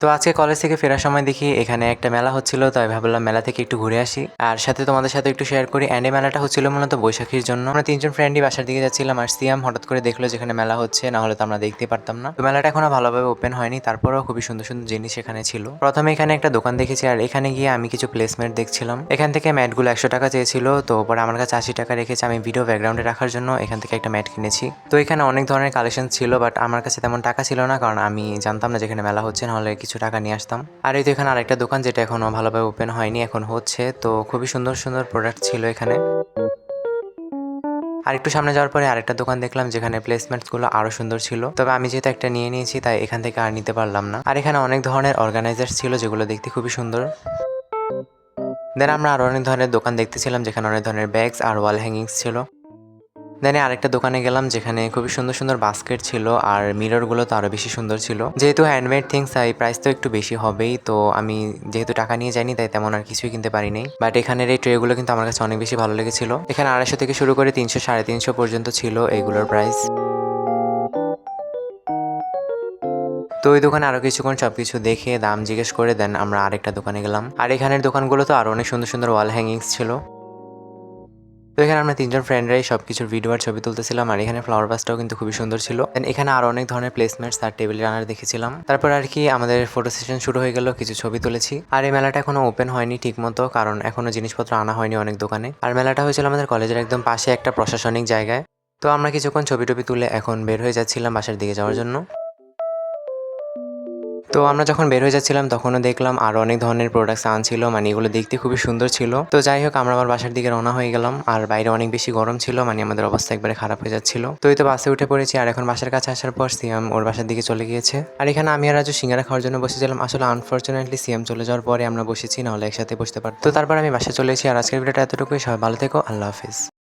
তো আজকে কলেজ থেকে ফেরার সময় দেখি এখানে একটা মেলা হচ্ছিল, তাই ভাবলাম মেলা থেকে একটু ঘুরে আসি আর সাথে তোমাদের সাথে একটু শেয়ার করি। অ্যান্ড এই মেলাটা হচ্ছিল মূলত বৈশাখীর জন্য। আমরা তিনজন ফ্রেন্ডই বাসার দিকে যাচ্ছিলাম আর সিয়াম হঠাৎ করে দেখলো যেখানে মেলা হচ্ছে, না হলে তো আমরা দেখতে পারতাম না। তো মেলাটা এখনো ভালোভাবে ওপেন হয়নি, তারপরেও খুবই সুন্দর সুন্দর জিনিস এখানে ছিল। প্রথমে এখানে একটা দোকান দেখেছি আর এখানে গিয়ে আমি কিছু প্লেসমেন্ট দেখছিলাম। এখান থেকে ম্যাটগুলো 100 টাকা চেয়েছিল, তো পরে আমার কাছে 80 টাকা রেখেছে। আমি ভিডিও ব্যাকগ্রাউন্ডে রাখার জন্য এখান থেকে একটা ম্যাট কিনেছি। তো এখানে অনেক ধরনের কালেকশন ছিল, বাট আমার কাছে তেমন টাকা ছিল না, কারণ আমি জানতাম না যেখানে মেলা হচ্ছে, নাহলে কিছু টাকা নিয়ে আসতাম। আর এই তো এখানে আরেকটা দোকান যেটা এখনো ভালোভাবে ওপেন হয়নি, এখন হচ্ছে। তো খুবই সুন্দর সুন্দর প্রোডাক্ট ছিল এখানে। আর একটু সামনে যাওয়ার পরে আরেকটা দোকান দেখলাম যেখানে প্লেসমেন্টসগুলো আরো সুন্দর ছিল, তবে আমি যেহেতু একটা নিয়ে নিয়েছি তাই এখান থেকে আর নিতে পারলাম না। আর এখানে অনেক ধরনের অর্গানাইজার ছিল যেগুলো দেখতে খুবই সুন্দর। দেন আমরা আরো অনেক ধরনের দোকান দেখতেছিলাম যেখানে অনেক ধরনের ব্যাগস আর ওয়াল হ্যাঙ্গিংস ছিল। দেন আরেকটা দোকানে গেলাম যেখানে খুবই সুন্দর সুন্দর বাস্কেট ছিল আর মিররগুলো তো আরো বেশি সুন্দর ছিল। যেহেতু হ্যান্ডমেড থিংস তাই প্রাইস তো একটু বেশি হবেই, তো আমি যেহেতু টাকা নিয়ে যাইনি তাই তেমন আর কিছুই কিনতে পারিনি। বাট এখানের এই ট্রেগুলো কিন্তু আমার কাছে অনেক বেশি ভালো লেগেছিল। এখানে 250 থেকে শুরু করে 300 350 পর্যন্ত ছিল এইগুলোর প্রাইস। তো ওই দোকানে আরো কিছুক্ষণ সবকিছু দেখে দাম জিজ্ঞেস করে দেন আমরা আরেকটা দোকানে গেলাম। আর এখানের দোকানগুলো তো আরো অনেক সুন্দর সুন্দর ওয়াল হ্যাঙ্গিংস ছিল। তো এখানে আমরা তিনজন ফ্রেন্ডরাই সবকিছুর ভিডিও আর ছবি তুলতেছিলাম। আর এখানে ফ্লাওয়ার ভাসটাও কিন্তু খুবই সুন্দর ছিল। দেন এখানে আরো অনেক ধরনের প্লেসমেন্টস আর টেবিল রানার দেখেছিলাম। তারপর আর কি আমাদের ফটো সেশন শুরু হয়ে গেল, কিছু ছবি তুলেছি। আর এই মেলাটা এখনো ওপেন হয়নি ঠিক মতো, কারণ এখনো জিনিসপত্র আনা হয়নি অনেক দোকানে। আর মেলাটা হয়েছিল আমাদের কলেজের একদম পাশে একটা প্রশাসনিক জায়গায়। তো আমরা কিছুক্ষণ ছবি টবি তুলে এখন বের হয়ে যাচ্ছিলাম বাসার দিকে যাওয়ার জন্য। তো আমরা যখন বের হয়ে যাচ্ছিলাম তখনও দেখলাম আরো অনেক ধরনের প্রোডাক্টস আনছিল, মানে এগুলো দেখতে খুবই সুন্দর ছিল। তো যাই হোক আমরা আবার বাসার দিকে রওনা হয়ে গেলাম। আর বাইরে অনেক বেশি গরম ছিল, মানে আমাদের অবস্থা একবারে খারাপ হয়ে যাচ্ছিল। তো এই তো বাসে উঠে পড়েছি আর এখন বাসার কাছে আসার পর সিয়াম ওর বাসার দিকে চলে গিয়েছে। আর এখানে আমি আর রাজু সিঙ্গারা খাওয়ার জন্য বসেছিলাম। আসলে আনফরচুনেটলি সিয়াম চলে যাওয়ার পরে আমরা বসেছি, নাহলে একসাথে বসতে পারতাম। তো তারপর আমি বাসায় চলে এসেছি। আর আজকের ভিডিওটা এতটুকুই। সবাই ভালো থেকো, আল্লাহ হাফিজ।